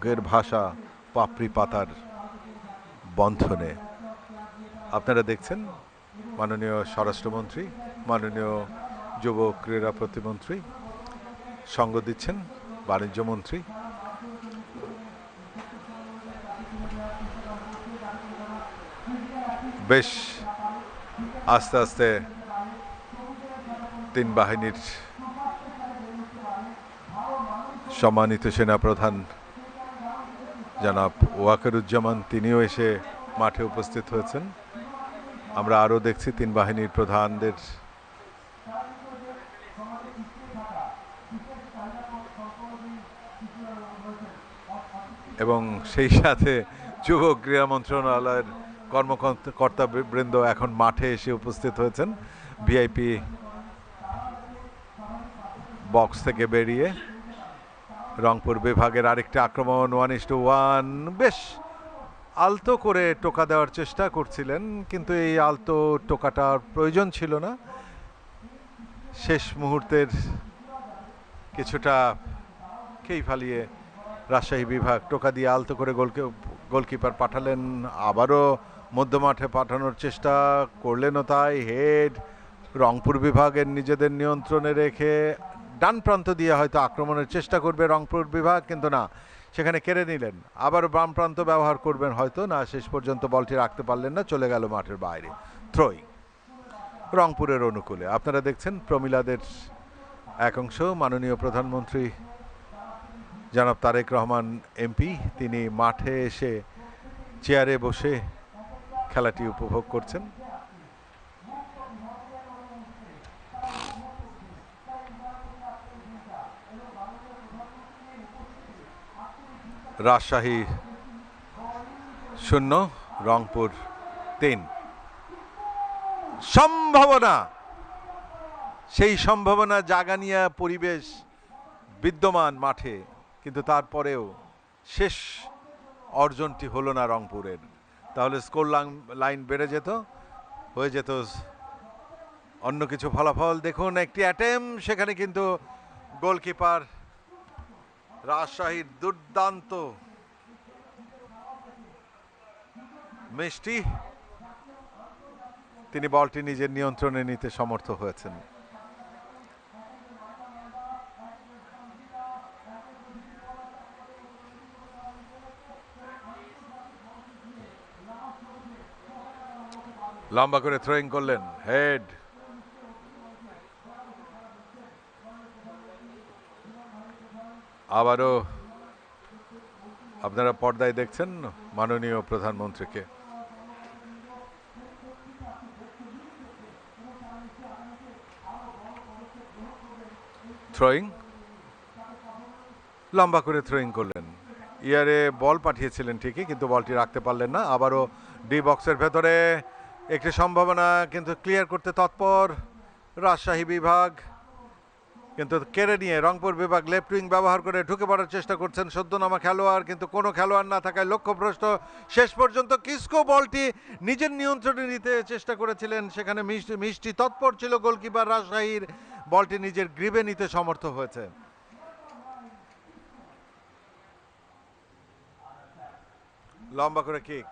মুখের ভাষা পাপড়ি পাতার বন্ধনে। আপনারা দেখছেন মাননীয় স্বরাষ্ট্রমন্ত্রী, মাননীয় যুব ক্রীড়া প্রতিমন্ত্রী, সঙ্গ দিচ্ছেন বাণিজ্যমন্ত্রী। বেশ আস্তে আস্তে তিন বাহিনীর সম্মানিত সেনাপ্রধান জনাব ওয়াকারুজ্জামান তিনিও এসে মাঠে উপস্থিত হয়েছেন। আমরা আরও দেখছি তিন বাহিনীর প্রধানদের এবং সেই সাথে যুব ক্রীড়া মন্ত্রণালয়ের কর্মকর্তা বৃন্দ এখন মাঠে এসে উপস্থিত হয়েছেন ভিআইপি বক্স থেকে বেরিয়ে। রংপুর বিভাগের আরেকটি আক্রমণ 1-1, বেশ আলতো করে টোকা দেওয়ার চেষ্টা করছিলেন, কিন্তু এই আলতো টোকাটার প্রয়োজন ছিল না। শেষ মুহূর্তের কিছুটা খেই ফালিয়ে রাজশাহী বিভাগ টোকা দিয়ে আলতো করে গোলকিপার পাঠালেন, আবারও মধ্যমাঠে পাঠানোর চেষ্টা করলেনও তাই। হেড রংপুর বিভাগের নিজেদের নিয়ন্ত্রণে রেখে ডান প্রান্ত দিয়ে হয়তো আক্রমণের চেষ্টা করবে রংপুর বিভাগ, কিন্তু না, সেখানে কেড়ে নিলেন। আবার বাম প্রান্ত ব্যবহার করবেন হয়তো, না, শেষ পর্যন্ত বলটি রাখতে পারলেন না, চলে গেল মাঠের বাইরে। থ্রোয়িং রংপুরের অনুকূলে। আপনারা দেখছেন প্রমিলাদের এক অংশ। মাননীয় প্রধানমন্ত্রী জনাব তারেক রহমান এমপি তিনি মাঠে এসে চেয়ারে বসে খেলাটি উপভোগ করছেন। রাজশাহী 0, রংপুর 3। সম্ভাবনা, সেই সম্ভাবনা জাগানিয়া পরিবেশ বিদ্যমান মাঠে, কিন্তু তারপরেও শেষ অর্জনটি হলো না রংপুরের। তাহলে স্কোর লাইন বেড়ে যেত, হয়ে যেত অন্য কিছু ফলাফল। দেখুন একটি অ্যাটেম্প, সেখানে কিন্তু গোলকিপার রাজশাহীর দুর্দান্ত মিষ্টি, তিনি বলটি নিজের নিয়ন্ত্রণে নিতে সমর্থ হয়েছেন। লম্বা করে থ্রোয়িং করলেন, হেড আবারও আপনারা পর্দায় দেখছেন মাননীয় প্রধানমন্ত্রীকে। থ্রোয়িং, লম্বা করে থ্রোয়িং করলেন, ইয়ারে বল পাঠিয়েছিলেন ঠিকই, কিন্তু বলটি রাখতে পারলেন না। আবারও ডি বক্সের ভেতরে একটি সম্ভাবনা, কিন্তু ক্লিয়ার করতে তৎপর রাজশাহী বিভাগ, কিন্তু কেড়ে নিয়ে রংপুর বিভাগ লেফট উইং ব্যবহার করে ঢুকে পড়ার চেষ্টা করছেন সদ্যনামা খেলোয়াড়, কিন্তু কোনো খেলোয়াড় না থাকায় লক্ষ্যভ্রষ্ট। শেষ পর্যন্ত কিসকো বলটি নিজের নিয়ন্ত্রণে নিতে চেষ্টা করেছিলেন, সেখানে মিষ্টি তৎপর ছিল গোলকিপার রাজশাহীর, বলটি নিজের গ্রিবে নিতে সমর্থ হয়েছে। লম্বা করে কিক,